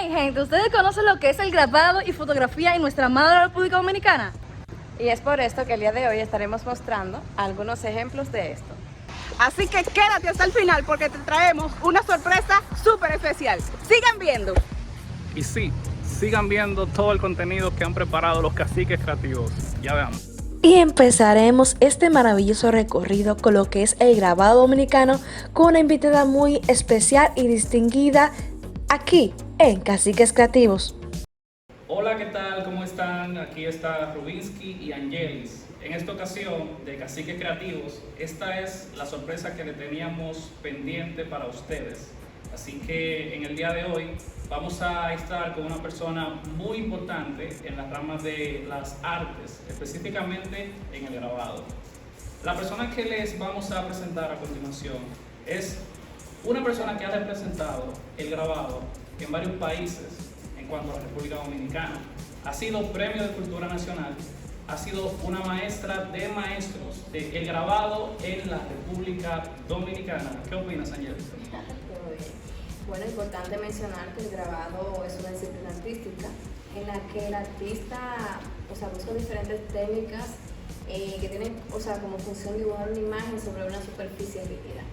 Hey gente, ¿ustedes conocen lo que es el grabado y fotografía en nuestra amada República Dominicana? Y es por esto que el día de hoy estaremos mostrando algunos ejemplos de esto. Así que quédate hasta el final porque te traemos una sorpresa súper especial. Sigan viendo. Y sí, sigan viendo todo el contenido que han preparado los caciques creativos. Ya veamos. Y empezaremos este maravilloso recorrido con lo que es el grabado dominicano con una invitada muy especial y distinguida aquí en Caciques Creativos. Hola, ¿qué tal? ¿Cómo están? Aquí está Rubinsky y Angelis. En esta ocasión de Caciques Creativos, esta es la sorpresa que le teníamos pendiente para ustedes. Así que en el día de hoy vamos a estar con una persona muy importante en las ramas de las artes, específicamente en el grabado. La persona que les vamos a presentar a continuación es una persona que ha representado el grabado en varios países en cuanto a la República Dominicana. Ha sido Premio de Cultura Nacional, ha sido una maestra de maestros del grabado en la República Dominicana. ¿Qué opinas, Ángel? Bueno, importante mencionar que el grabado es una disciplina artística en la que el artista, busca diferentes técnicas que tienen, como función dibujar una imagen sobre una superficie rígida.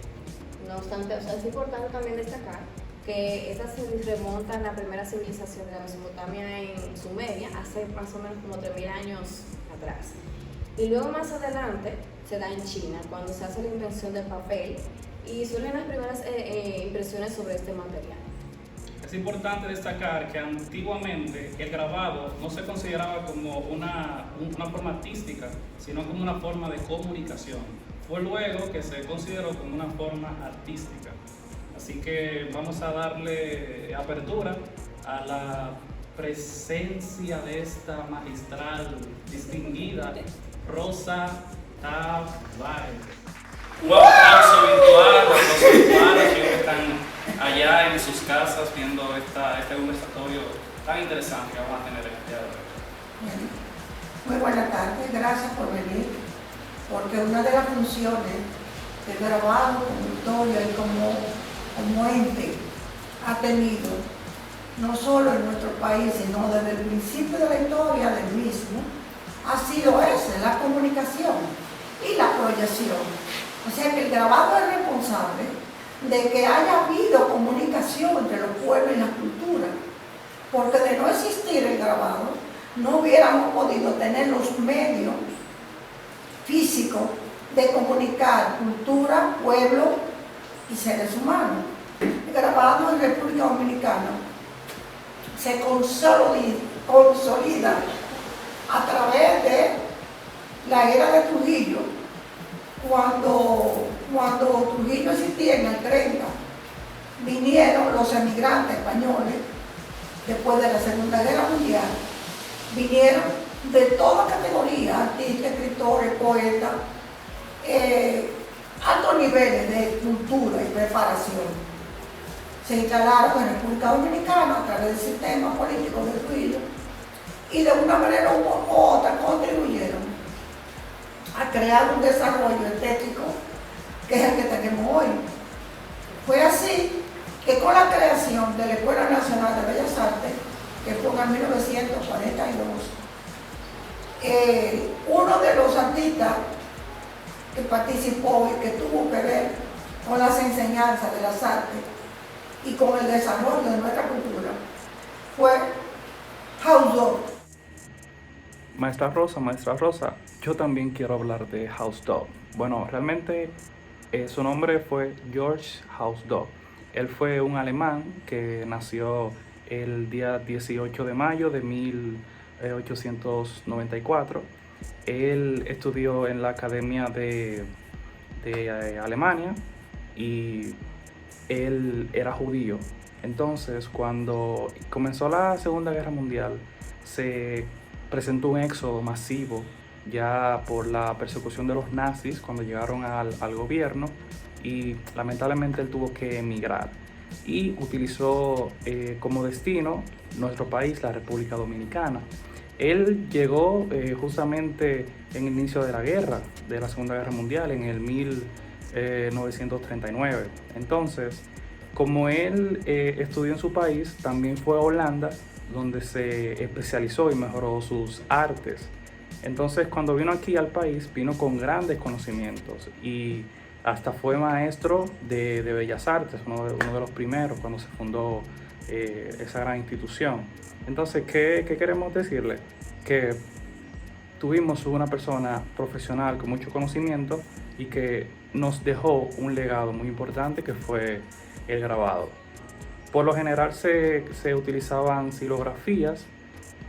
No obstante, es importante también destacar que esta se remonta a la primera civilización de la Mesopotamia en Sumeria, hace más o menos como 3000 años atrás. Y luego más adelante se da en China, cuando se hace la invención del papel y surgen las primeras impresiones sobre este material. Es importante destacar que antiguamente el grabado no se consideraba como una forma artística, sino como una forma de comunicación. Fue luego que se consideró como una forma artística. Así que vamos a darle apertura a la presencia de esta magistral distinguida, Rosa Tavares. Un aplauso virtual a quienes están allá en sus casas viendo este conversatorio tan interesante que vamos a tener el día de hoy. Muy buenas tardes, gracias por venir, porque una de las funciones del grabado como historia y como ente ha tenido, no solo en nuestro país, sino desde el principio de la historia del mismo, ha sido esa, la comunicación y la proyección. O sea que el grabado es responsable de que haya habido comunicación entre los pueblos y las culturas, porque de no existir el grabado, no hubiéramos podido tener los medios físicos de comunicar cultura, pueblo y seres humanos. El grabado en República Dominicana se consolida a través de la era de Trujillo, cuando Trujillo existía en el 30, vinieron los emigrantes españoles, después de la Segunda Guerra Mundial, vinieron de toda categoría, artistas, escritores, poetas, altos niveles de cultura y preparación. Se instalaron en República Dominicana a través del sistema político de Trujillo y de una manera u otra contribuyeron a crear un desarrollo estético que es el que tenemos hoy. Fue así que con la creación de la Escuela Nacional de Bellas Artes, que fue en 1942, uno de los artistas que participó y que tuvo que ver con las enseñanzas de las artes y con el desarrollo de nuestra cultura fue House Dog. Maestra Rosa, yo también quiero hablar de House Dog. Bueno, realmente su nombre fue George House Dog. Él fue un alemán que nació el día 18 de mayo de 1894. Él estudió en la Academia de Alemania y él era judío. Entonces, cuando comenzó la Segunda Guerra Mundial, se presentó un éxodo masivo ya por la persecución de los nazis cuando llegaron al gobierno y lamentablemente él tuvo que emigrar y utilizó como destino nuestro país, la República Dominicana. Él llegó justamente en el inicio de la guerra, de la Segunda Guerra Mundial, en el 1939. Entonces, Como él estudió en su país, también fue a Holanda, donde se especializó y mejoró sus artes. Entonces, cuando vino aquí al país, vino con grandes conocimientos y hasta fue maestro de Bellas Artes, uno de los primeros cuando se fundó esa gran institución. Entonces, ¿qué queremos decirle? Que tuvimos una persona profesional con mucho conocimiento y que nos dejó un legado muy importante que fue el grabado. Por lo general se utilizaban xilografías,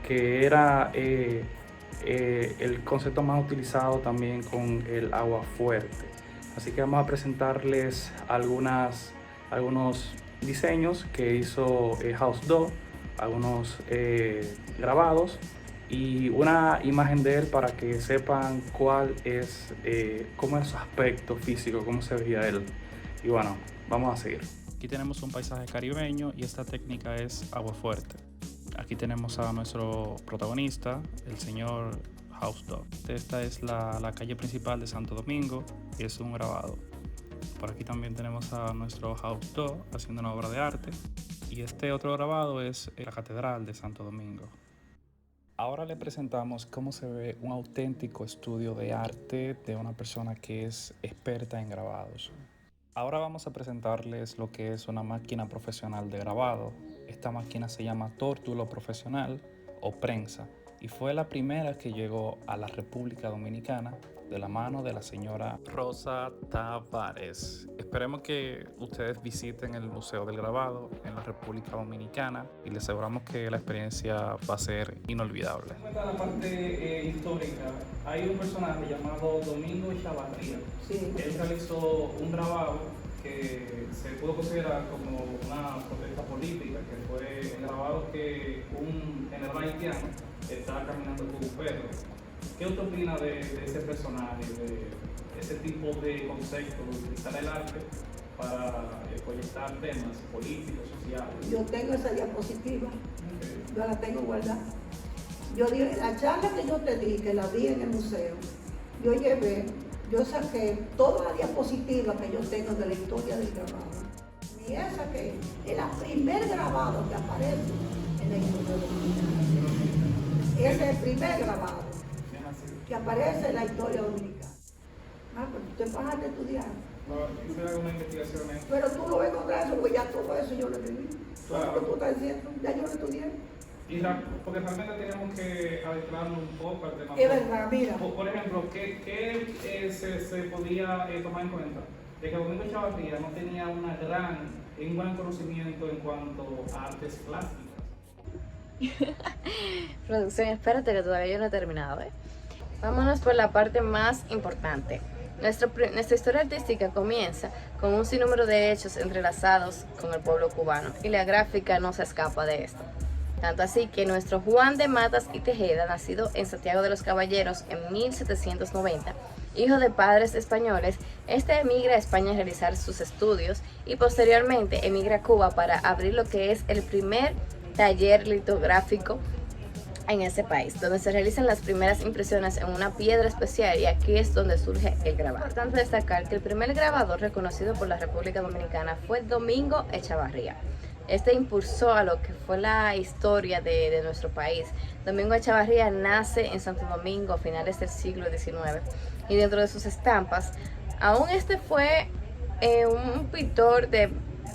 que era el concepto más utilizado también con el agua fuerte. Así que vamos a presentarles algunos diseños que hizo House Do, algunos grabados y una imagen de él para que sepan cuál es, cómo es su aspecto físico, cómo se veía él. Y bueno, vamos a seguir. Aquí tenemos un paisaje caribeño y esta técnica es agua fuerte. Aquí tenemos a nuestro protagonista, el señor House Do. Esta es la calle principal de Santo Domingo y es un grabado. Por aquí también tenemos a nuestro House Do haciendo una obra de arte. Y este otro grabado es la Catedral de Santo Domingo. Ahora le presentamos cómo se ve un auténtico estudio de arte de una persona que es experta en grabados. Ahora vamos a presentarles lo que es una máquina profesional de grabado. Esta máquina se llama tórtulo profesional o prensa y fue la primera que llegó a la República Dominicana de la mano de la señora Rosa Tavares. Esperemos que ustedes visiten el Museo del Grabado en la República Dominicana y les aseguramos que la experiencia va a ser inolvidable. En la parte histórica hay un personaje llamado Domingo Echavarría. Sí. Él realizó un grabado que se pudo considerar como una protesta política, que fue el grabado que un general haitiano estaba caminando con un perro. ¿Qué usted opina de ese personaje, de ese tipo de concepto de utilizar el arte para proyectar temas políticos, sociales? Yo tengo esa diapositiva, yo la tengo guardada. La charla que yo te di, que la vi en el museo, yo saqué toda la diapositiva que yo tengo de la historia del grabado. Y esa que es el primer grabado que aparece en la historia dominicana. Ese es el primer grabado que aparece en la historia dominicana. Pero tú vas a estudiar. No, hice alguna investigación. Pero tú lo ves con eso, porque ya todo eso yo lo viví. Claro. Lo que tú estás diciendo, ya yo lo estudié. Porque realmente tenemos que adentrarnos un poco al tema. Es verdad, mira. Por ejemplo, ¿qué se podía tomar en cuenta? De que Domingo Echavarría no tenía un gran conocimiento en cuanto a artes plásticas. Producción, espérate que todavía yo no he terminado, Vámonos por la parte más importante. Nuestra historia artística comienza con un sinnúmero de hechos entrelazados con el pueblo cubano y la gráfica no se escapa de esto. Tanto así que nuestro Juan de Matas y Tejeda, nacido en Santiago de los Caballeros en 1790, hijo de padres españoles, emigra a España a realizar sus estudios y posteriormente emigra a Cuba para abrir lo que es el primer taller litográfico en ese país, donde se realizan las primeras impresiones en una piedra especial, y aquí es donde surge el grabado. Es importante destacar que el primer grabador reconocido por la República Dominicana fue Domingo Echavarría. Este impulsó a lo que fue la historia de nuestro país. Domingo Echavarría nace en Santo Domingo a finales del siglo XIX y dentro de sus estampas, aún este fue un pintor de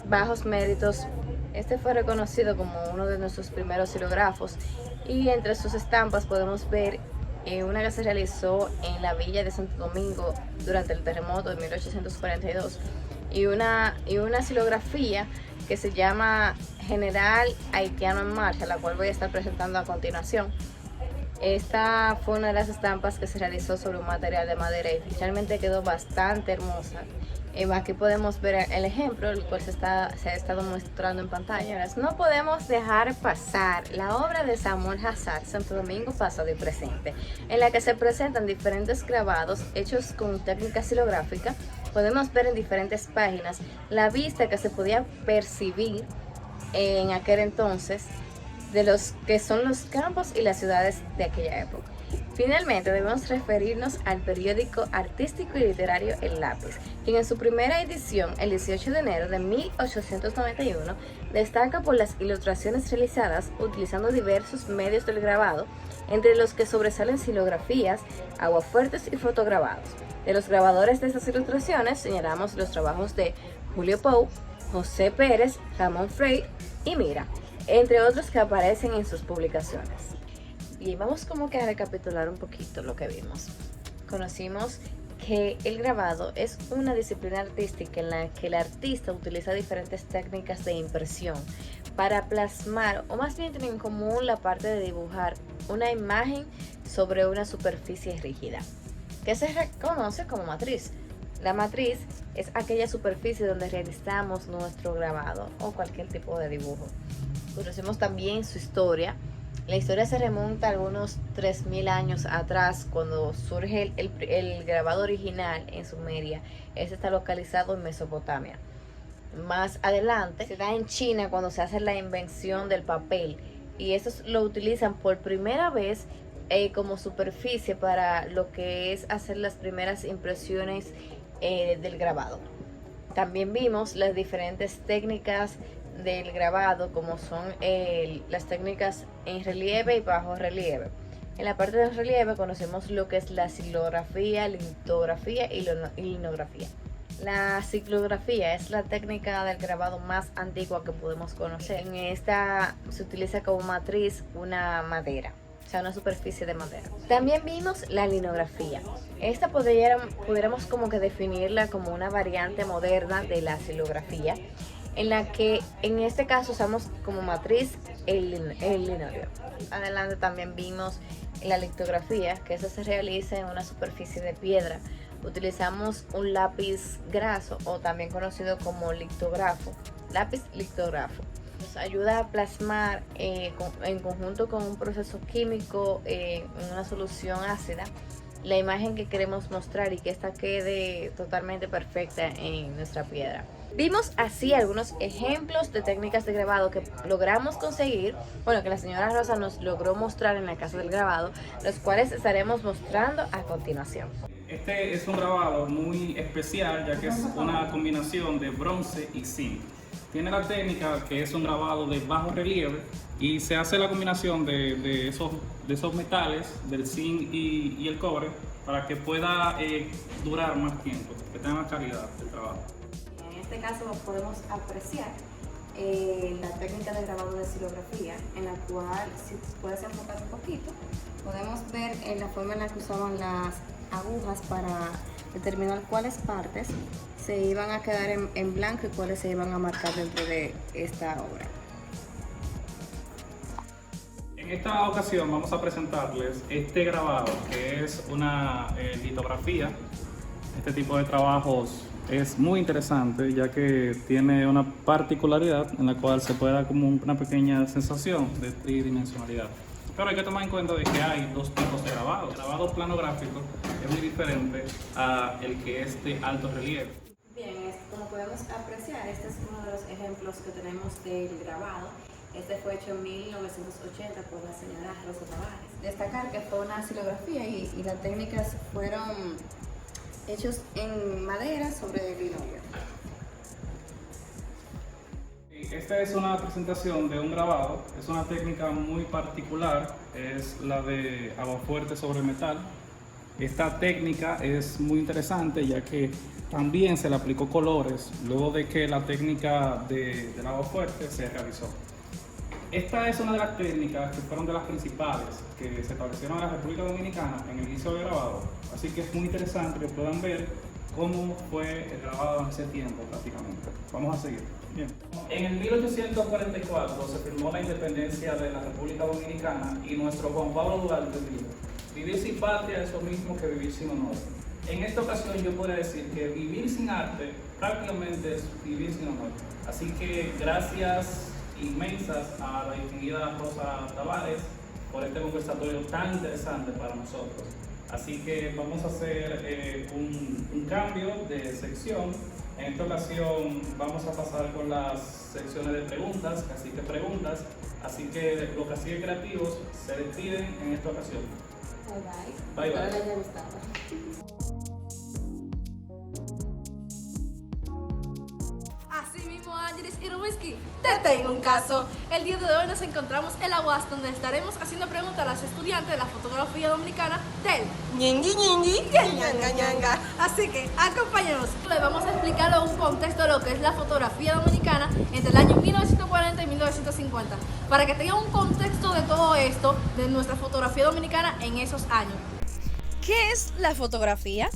bajos méritos. Este fue reconocido como uno de nuestros primeros xilógrafos y entre sus estampas podemos ver una que se realizó en la villa de Santo Domingo durante el terremoto de 1842 y una xilografía que se llama General Haitiano en Marcha, la cual voy a estar presentando a continuación. Esta fue una de las estampas que se realizó sobre un material de madera y realmente quedó bastante hermosa. Aquí podemos ver el ejemplo, el cual se ha estado mostrando en pantalla. No podemos dejar pasar la obra de Samuel Hazard, Santo Domingo pasado y presente, en la que se presentan diferentes grabados hechos con técnica xilográfica. Podemos ver en diferentes páginas la vista que se podía percibir en aquel entonces de los que son los campos y las ciudades de aquella época. Finalmente, debemos referirnos al periódico artístico y literario El Lápiz, quien en su primera edición, el 18 de enero de 1891, destaca por las ilustraciones realizadas utilizando diversos medios del grabado, entre los que sobresalen silografías, aguafuertes y fotograbados. De los grabadores de estas ilustraciones señalamos los trabajos de Julio Pou, José Pérez, Ramón Frey y Mira, entre otros que aparecen en sus publicaciones. Y vamos como que a recapitular un poquito lo que vimos. Conocimos que el grabado es una disciplina artística en la que el artista utiliza diferentes técnicas de impresión para plasmar, o más bien tienen en común la parte de dibujar una imagen sobre una superficie rígida, que se reconoce como matriz. La matriz es aquella superficie donde realizamos nuestro grabado o cualquier tipo de dibujo. Conocemos también su historia. La historia se remonta a algunos 3000 años atrás, cuando surge el grabado original en Sumeria. Este está localizado en Mesopotamia. Más adelante se da en China cuando se hace la invención del papel, y estos lo utilizan por primera vez como superficie para lo que es hacer las primeras impresiones del grabado. También vimos las diferentes técnicas del grabado, como son las técnicas en relieve y bajo relieve. En la parte de relieve conocemos lo que es la silografía, litografía y linografía. La silografía es la técnica del grabado más antigua que podemos conocer. En esta se utiliza como matriz una madera, o sea, una superficie de madera. También vimos la linografía. Esta pudiéramos como que definirla como una variante moderna de la silografía, en la que en este caso usamos como matriz el linorio. Adelante también vimos la litografía, que eso se realiza en una superficie de piedra. Utilizamos un lápiz graso, o también conocido como lictógrafo, lápiz lictógrafo. Nos ayuda a plasmar en conjunto con un proceso químico en una solución ácida la imagen que queremos mostrar y que esta quede totalmente perfecta en nuestra piedra. Vimos así algunos ejemplos de técnicas de grabado que logramos conseguir, que la señora Rosa nos logró mostrar en la casa del grabado, los cuales estaremos mostrando a continuación. Este es un grabado muy especial, ya que es una combinación de bronce y zinc. Tiene la técnica que es un grabado de bajo relieve, y se hace la combinación de esos metales, del zinc y el cobre, para que pueda durar más tiempo, que tenga más calidad el trabajo. En este caso podemos apreciar la técnica de grabado de silografía, en la cual, si puedes enfocar un poquito, podemos ver la forma en la que usaban las agujas para determinar cuáles partes se iban a quedar en blanco y cuáles se iban a marcar dentro de esta obra. En esta ocasión vamos a presentarles este grabado, que es una litografía. Este tipo de trabajos es muy interesante, ya que tiene una particularidad en la cual se puede dar como una pequeña sensación de tridimensionalidad. Pero hay que tomar en cuenta de que hay dos tipos de grabado. El grabado planográfico es muy diferente a el que es de alto relieve. Bien, como podemos apreciar, este es uno de los ejemplos que tenemos del grabado. Este fue hecho en 1980 por la señora Rosa Tavares. Destacar que fue una silografía y las técnicas fueron hechos en madera sobre linorio. Esta es una presentación de un grabado. Es una técnica muy particular, es la de aguafuerte sobre metal. Esta técnica es muy interesante, ya que también se le aplicó colores luego de que la técnica del aguafuerte se realizó. Esta es una de las técnicas que fueron de las principales que se establecieron en la República Dominicana en el inicio del grabado, así que es muy interesante que puedan ver cómo fue el grabado en ese tiempo prácticamente. Vamos a seguir. Bien. En el 1844 se firmó la independencia de la República Dominicana y nuestro Juan Pablo Duarte dijo: vivir sin patria es lo mismo que vivir sin honor. En esta ocasión yo podría decir que vivir sin arte prácticamente es vivir sin honor. Así que gracias inmensas a la distinguida Rosa Tavares por este conversatorio tan interesante para nosotros. Así que vamos a hacer un cambio de sección. En esta ocasión vamos a pasar con las secciones de preguntas, cacique preguntas. Así que los caciques creativos se despiden en esta ocasión. Bye bye. Bye, bye. Espero les haya gustado. Así mismo, Ángeles y Rubinsky, te tengo un caso. El día de hoy nos encontramos en la UAS, donde estaremos haciendo preguntas a las estudiantes de la fotografía dominicana del Ñingui, ñingui, ñanga, ñanga. Así que acompáñenos. Les vamos a explicar un contexto de lo que es la fotografía dominicana entre el año 1940 y 1950, para que tengan un contexto de todo esto, de nuestra fotografía dominicana en esos años. ¿Qué es la fotografía?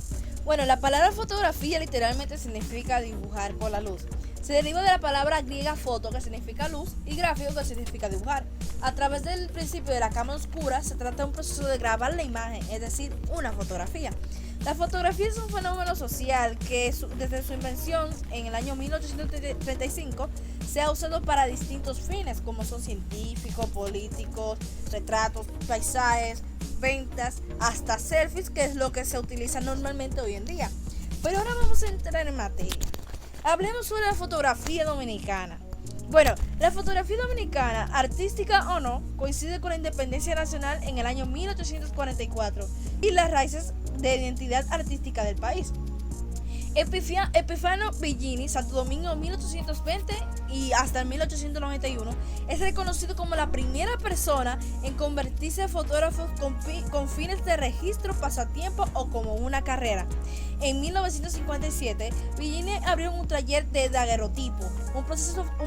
Bueno, la palabra fotografía literalmente significa dibujar por la luz. Se deriva de la palabra griega foto, que significa luz, y gráfico, que significa dibujar. A través del principio de la cámara oscura se trata de un proceso de grabar la imagen, es decir, una fotografía. La fotografía es un fenómeno social que desde su invención en el año 1835 se ha usado para distintos fines, como son científicos, políticos, retratos, paisajes, ventas, hasta selfies, que es lo que se utiliza normalmente hoy en día. Pero ahora vamos a entrar en materia. Hablemos sobre la fotografía dominicana. Bueno, la fotografía dominicana, artística o no, coincide con la independencia nacional en el año 1844 y las raíces de identidad artística del país. Epifano Bellini, Santo Domingo 1820 y hasta el 1891, es reconocido como la primera persona en convertirse en fotógrafo con fines de registro, pasatiempo o como una carrera. En 1957, Bellini abrió un taller de daguerrotipo, un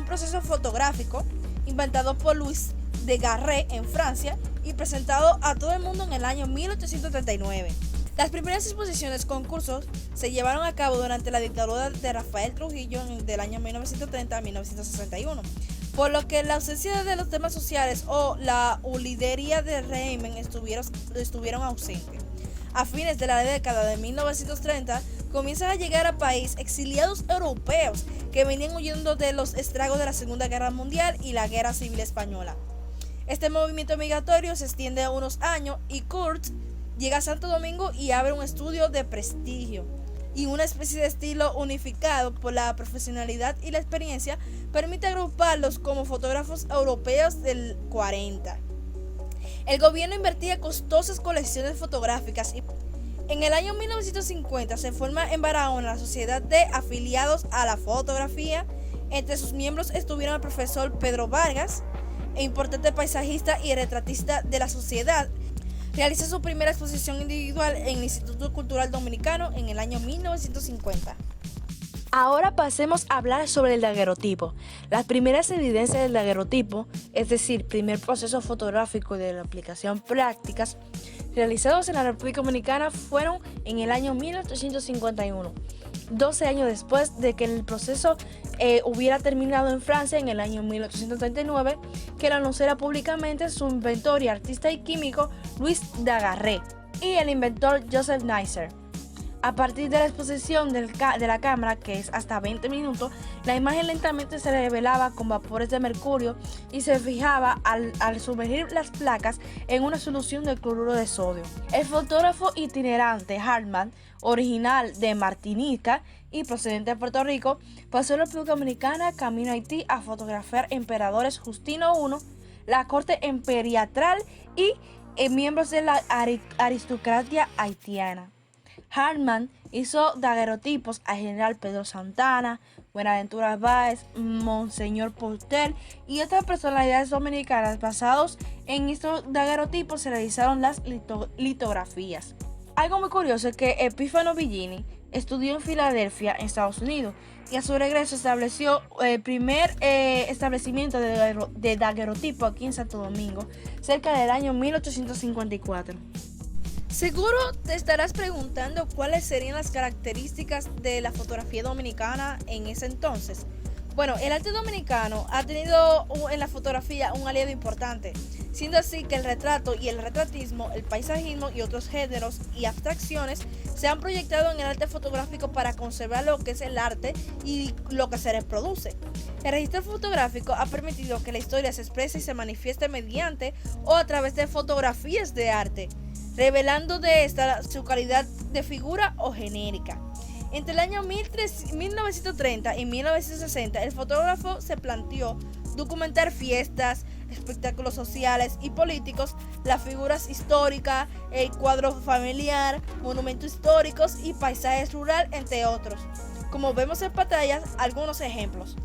proceso fotográfico inventado por Louis Daguerre en Francia y presentado a todo el mundo en el año 1839. Las primeras exposiciones concursos se llevaron a cabo durante la dictadura de Rafael Trujillo del año 1930 a 1961, por lo que la ausencia de los temas sociales o la hulidería del régimen estuvieron ausentes. A fines de la década de 1930 comienzan a llegar al país exiliados europeos que venían huyendo de los estragos de la Segunda Guerra Mundial y la Guerra Civil Española. Este movimiento migratorio se extiende a unos años y Kurt llega a Santo Domingo y abre un estudio de prestigio y una especie de estilo unificado por la profesionalidad y la experiencia permite agruparlos como fotógrafos europeos del 40. El gobierno invertía costosas colecciones fotográficas y en el año 1950 se forma en Barahona la Sociedad de Afiliados a la Fotografía. Entre sus miembros estuvieron el profesor Pedro Vargas, importante paisajista y retratista de la sociedad. Realiza su primera exposición individual en el Instituto Cultural Dominicano en el año 1950. Ahora pasemos a hablar sobre el daguerrotipo. Las primeras evidencias del daguerrotipo, es decir, primer proceso fotográfico de la aplicación prácticas, realizados en la República Dominicana fueron en el año 1851, 12 años después de que el proceso hubiera terminado en Francia en el año 1839, que lo anunciara públicamente su inventor y artista y químico Louis Daguerre y el inventor Joseph Neisser. A partir de la exposición de la cámara, que es hasta 20 minutos, la imagen lentamente se revelaba con vapores de mercurio y se fijaba al sumergir las placas en una solución de cloruro de sodio. El fotógrafo itinerante Hartmann, original de Martinica y procedente de Puerto Rico, pasó a la República Dominicana camino a Haití a fotografiar emperadores Justino I, la corte imperial y miembros de la aristocracia haitiana. Hartmann hizo daguerrotipos al general Pedro Santana, Buenaventura Báez, Monseñor Porter y otras personalidades dominicanas. Basados en estos daguerrotipos se realizaron las litografías. Algo muy curioso es que Epifano Bellini estudió en Filadelfia, en Estados Unidos, y a su regreso estableció el primer establecimiento de daguerrotipo aquí en Santo Domingo, cerca del año 1854. Seguro te estarás preguntando cuáles serían las características de la fotografía dominicana en ese entonces. Bueno, el arte dominicano ha tenido en la fotografía un aliado importante, siendo así que el retrato y el retratismo, el paisajismo y otros géneros y abstracciones se han proyectado en el arte fotográfico para conservar lo que es el arte y lo que se reproduce. El registro fotográfico ha permitido que la historia se exprese y se manifieste mediante o a través de fotografías de arte, revelando de esta su calidad de figura o genérica. Entre el año 1930 y 1960, el fotógrafo se planteó documentar fiestas, espectáculos sociales y políticos, las figuras históricas, el cuadro familiar, monumentos históricos y paisajes rural, entre otros. Como vemos en pantalla, algunos ejemplos.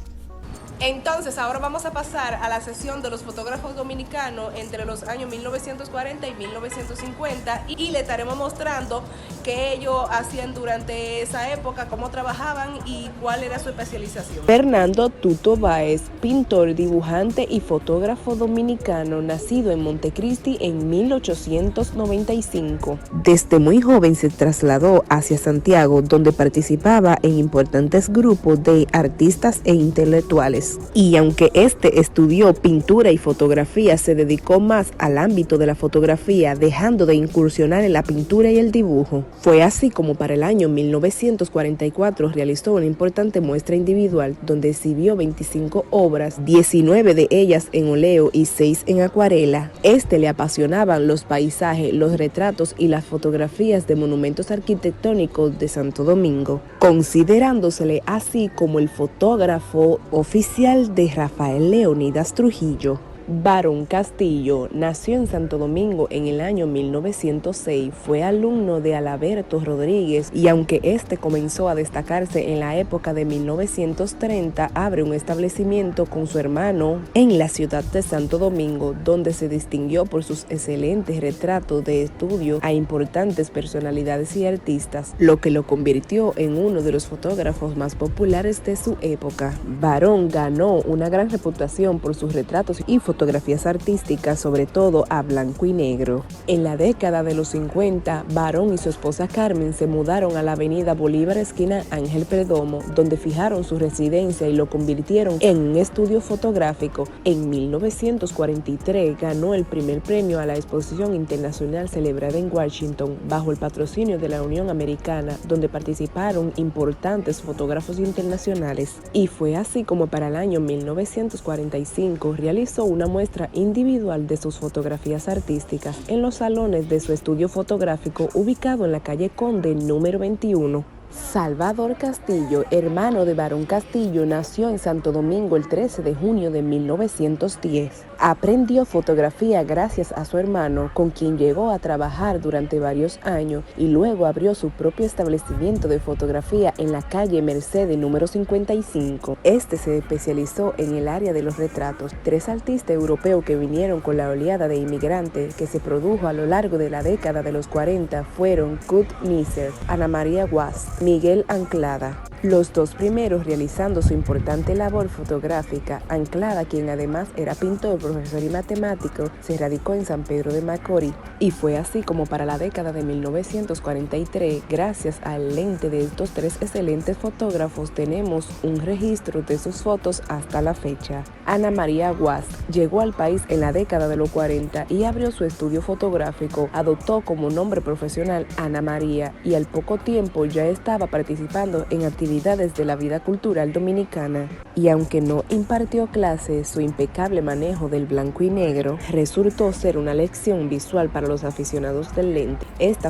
Entonces, ahora vamos a pasar a la sesión de los fotógrafos dominicanos entre los años 1940 y 1950 y le estaremos mostrando qué ellos hacían durante esa época, cómo trabajaban y cuál era su especialización. Fernando Tuto Báez, pintor, dibujante y fotógrafo dominicano, nacido en Montecristi en 1895. Desde muy joven se trasladó hacia Santiago, donde participaba en importantes grupos de artistas e intelectuales. Y aunque estudió pintura y fotografía, se dedicó más al ámbito de la fotografía, dejando de incursionar en la pintura y el dibujo. Fue así como para el año 1944 realizó una importante muestra individual donde exhibió 25 obras, 19 de ellas en óleo y 6 en acuarela. Le apasionaban los paisajes, los retratos y las fotografías de monumentos arquitectónicos de Santo Domingo, considerándosele así como el fotógrafo oficial de Rafael Leónidas Trujillo. Barón Castillo nació en Santo Domingo en el año 1906, fue alumno de Alberto Rodríguez y aunque comenzó a destacarse en la época de 1930, abre un establecimiento con su hermano en la ciudad de Santo Domingo, donde se distinguió por sus excelentes retratos de estudio a importantes personalidades y artistas, lo que lo convirtió en uno de los fotógrafos más populares de su época. Barón ganó una gran reputación por sus retratos y fotografías artísticas, sobre todo a blanco y negro. En la década de los 50, Barón y su esposa Carmen se mudaron a la avenida Bolívar esquina Ángel Perdomo, donde fijaron su residencia y lo convirtieron en un estudio fotográfico. En 1943 ganó el primer premio a la exposición internacional celebrada en Washington bajo el patrocinio de la Unión Americana, donde participaron importantes fotógrafos internacionales. Y fue así como para el año 1945 realizó una muestra individual de sus fotografías artísticas en los salones de su estudio fotográfico ubicado en la calle Conde número 21. Salvador Castillo, hermano de Barón Castillo, nació en Santo Domingo el 13 de junio de 1910. Aprendió fotografía gracias a su hermano, con quien llegó a trabajar durante varios años y luego abrió su propio establecimiento de fotografía en la calle Mercedes número 55. Se especializó en el área de los retratos. 3 artistas europeos que vinieron con la oleada de inmigrantes que se produjo a lo largo de la década de los 40 fueron Kurt Nisser, Ana María Guas, Miguel Anclada. Los 2 primeros realizando su importante labor fotográfica. Anclada, quien además era pintor, profesor y matemático, se radicó en San Pedro de Macorís y fue así como para la década de 1943, gracias al lente de estos 3 excelentes fotógrafos, tenemos un registro de sus fotos hasta la fecha. Ana María Guas llegó al país en la década de los 40 y abrió su estudio fotográfico, adoptó como nombre profesional Ana María y al poco tiempo ya estaba participando en actividades de la vida cultural dominicana. Y aunque no impartió clases, su impecable manejo del blanco y negro resultó ser una lección visual para los aficionados del lente.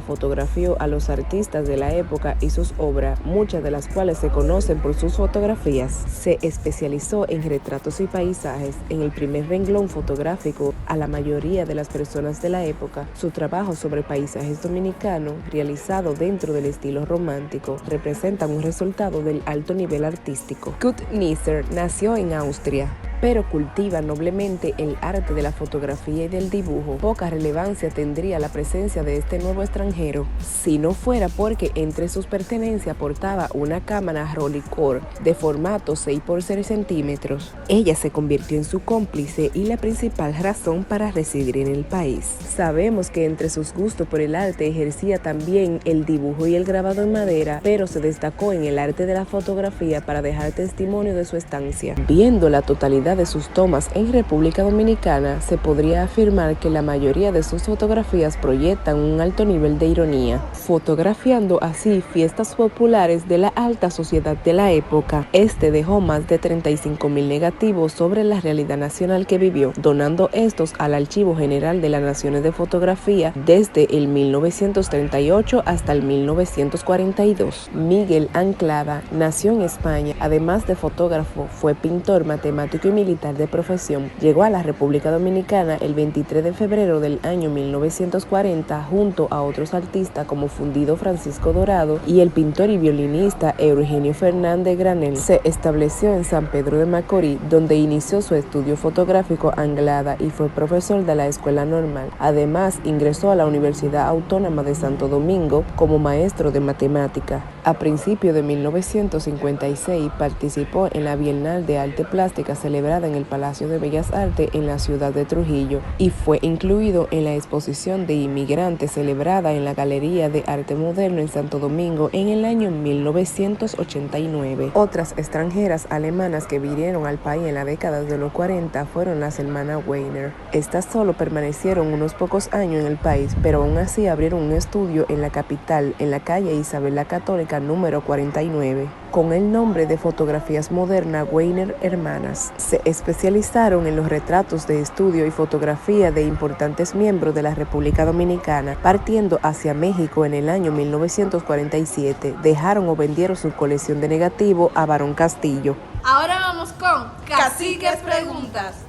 Fotografió a los artistas de la época y sus obras, muchas de las cuales se conocen por sus fotografías. Se especializó en retratos y paisajes. En el primer renglón fotográfico a la mayoría de las personas de la época. Su trabajo sobre paisajes dominicanos, realizado dentro del estilo romántico, representa un resultado del alto nivel artístico. Kurt Nisser nació en Austria, pero cultiva noblemente el arte de la fotografía y del dibujo. Poca relevancia tendría la presencia de este nuevo extranjero, si no fuera porque entre sus pertenencias portaba una cámara Rolleicord de formato 6 por 6 centímetros. Ella se convirtió en su cómplice y la principal razón para residir en el país. Sabemos que entre sus gustos por el arte ejercía también el dibujo y el grabado en madera, pero se destacó en el arte de la fotografía para dejar testimonio de su estancia. Viendo la totalidad de sus tomas en República Dominicana, se podría afirmar que la mayoría de sus fotografías proyectan un alto nivel de ironía, fotografiando así fiestas populares de la alta sociedad de la época. Dejó más de 35,000 negativos sobre la realidad nacional que vivió, donando estos al Archivo General de las Naciones de Fotografía desde el 1938 hasta el 1942. Miguel Anclada nació en España. Además de fotógrafo, fue pintor, matemático y militar de profesión. Llegó a la República Dominicana el 23 de febrero del año 1940 junto a otros artistas como Fundido Francisco Dorado y el pintor y violinista Eugenio Fernández Granel. Se estableció en San Pedro de Macorís, donde inició su estudio fotográfico Anglada y fue profesor de la Escuela Normal. Además, ingresó a la Universidad Autónoma de Santo Domingo como maestro de matemática. A principios de 1956 participó en la Bienal de Arte Plástica celebrada en el Palacio de Bellas Artes en la ciudad de Trujillo y fue incluido en la exposición de inmigrantes celebrada en la Galería de Arte Moderno en Santo Domingo en el año 1989. Otras extranjeras alemanas que vinieron al país en la década de los 40 fueron las hermanas Weiner. Estas solo permanecieron unos pocos años en el país, pero aún así abrieron un estudio en la capital, en la calle Isabel la Católica número 49, con el nombre de Fotografías Modernas Weiner Hermanas. Se especializaron en los retratos de estudio y fotografía de importantes miembros de la República Dominicana. Partiendo hacia México en el año 1947, dejaron o vendieron su colección de negativos a Barón Castillo. Ahora vamos con Caciques Preguntas.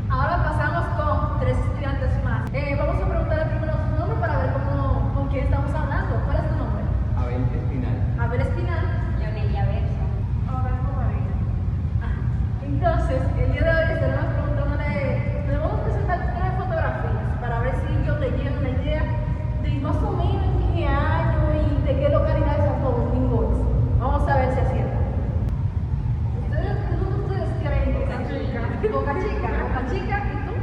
Ahora pasamos con 3 estudiantes más. Vamos a preguntarle primero su nombre para ver con quién estamos hablando. ¿Cuál es tu nombre? Abel Espinal. Abel Espinal. Yonelia Verso. Entonces, el día de hoy estaremos preguntándole, le vamos a presentar 3 fotografías para ver si ellos te llevan una idea de más o menos en qué año y de qué localidad de Santo Domingo es. Vamos a ver si aciertan. ¿Ustedes creen? Boca Chica. Boca Chica, ¿y tú?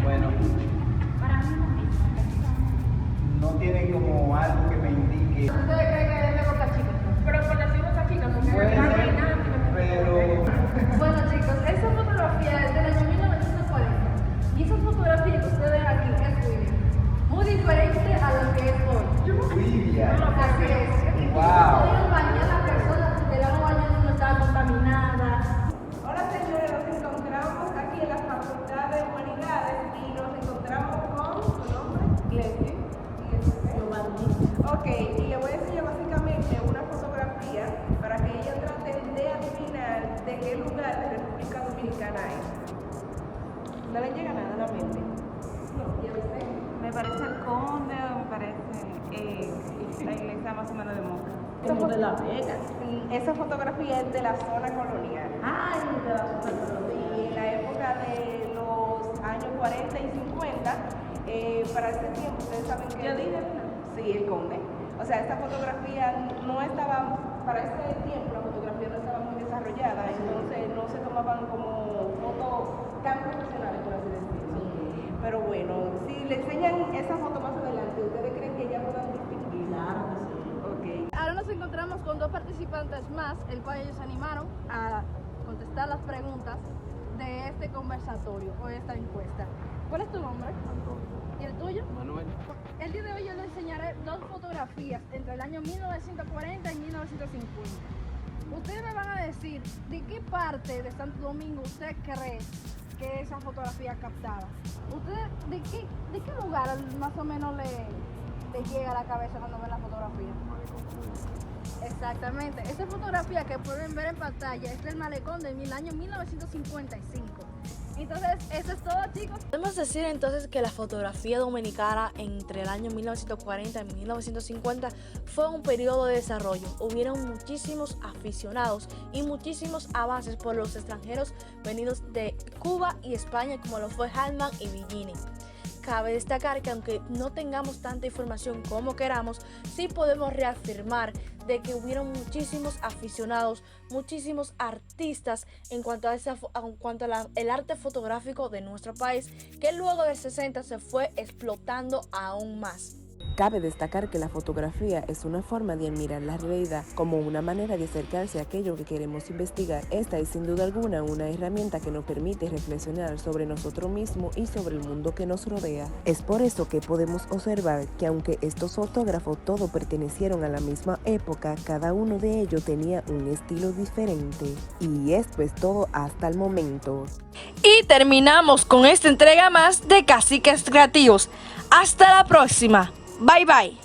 Bueno, no tiene como algo que me indique. ¿Ustedes creen que es de Boca Chica? Pero por decir Boca Chica, porque Puede ser, pero Bueno, chicos, esa fotografía es del año 1940 y esa fotografía que ustedes ven aquí es muy diferente a lo que es hoy. Olivia. Así es. Wow. Pudieron bañar a las personas porque el agua bañada no estaba contaminada. Hola señores, nos encontramos aquí en la Facultad de Humanidades y nos encontramos con su nombre, Leslie. Ok, y le voy a enseñar básicamente una fotografía para que ella trate de adivinar de qué lugar de República Dominicana es. No le llega nada a la mente. No, ¿y a usted? Me parece el Conde, me parece la iglesia más o menos de Moca. Como de La Vega. Esa fotografía es de la zona colonial. Ay, de la zona colonial. Y en la época de los años 40 y 50, para ese tiempo, ustedes saben que... Yo dije, Sí, el Conde. O sea, esta fotografía no estaba, para ese tiempo la fotografía no estaba muy desarrollada, entonces no se tomaban como fotos tan profesionales, por así decirlo. Pero bueno, si le enseñan esa foto más adelante, ¿ustedes creen que ya puedan distinguir? Claro que sí. Ok. Ahora nos encontramos con 2 participantes más, el cual ellos se animaron a contestar las preguntas de este conversatorio o de esta encuesta. ¿Cuál es tu nombre? ¿Y el tuyo? Manuel. El día de hoy yo les enseñaré 2 fotografías entre el año 1940 y 1950. Ustedes me van a decir de qué parte de Santo Domingo usted cree que esa fotografía captada. ¿Ustedes de qué lugar más o menos le llega a la cabeza cuando ven la fotografía? Exactamente. Esta fotografía que pueden ver en pantalla es del malecón del año 1955. Entonces, eso es todo, chicos. Podemos decir entonces que la fotografía dominicana entre el año 1940 y 1950 fue un periodo de desarrollo. Hubieron muchísimos aficionados y muchísimos avances por los extranjeros venidos de Cuba y España, como lo fue Hallman y Villini. Cabe destacar que aunque no tengamos tanta información como queramos, sí podemos reafirmar de que hubieron muchísimos aficionados, muchísimos artistas en cuanto a el arte fotográfico de nuestro país, que luego de 60 se fue explotando aún más. Cabe destacar que la fotografía es una forma de admirar la realidad como una manera de acercarse a aquello que queremos investigar. Esta es sin duda alguna una herramienta que nos permite reflexionar sobre nosotros mismos y sobre el mundo que nos rodea. Es por eso que podemos observar que aunque estos fotógrafos todos pertenecieron a la misma época, cada uno de ellos tenía un estilo diferente. Y esto es todo hasta el momento. Y terminamos con esta entrega más de Caciques Creativos. Hasta la próxima. Bye bye.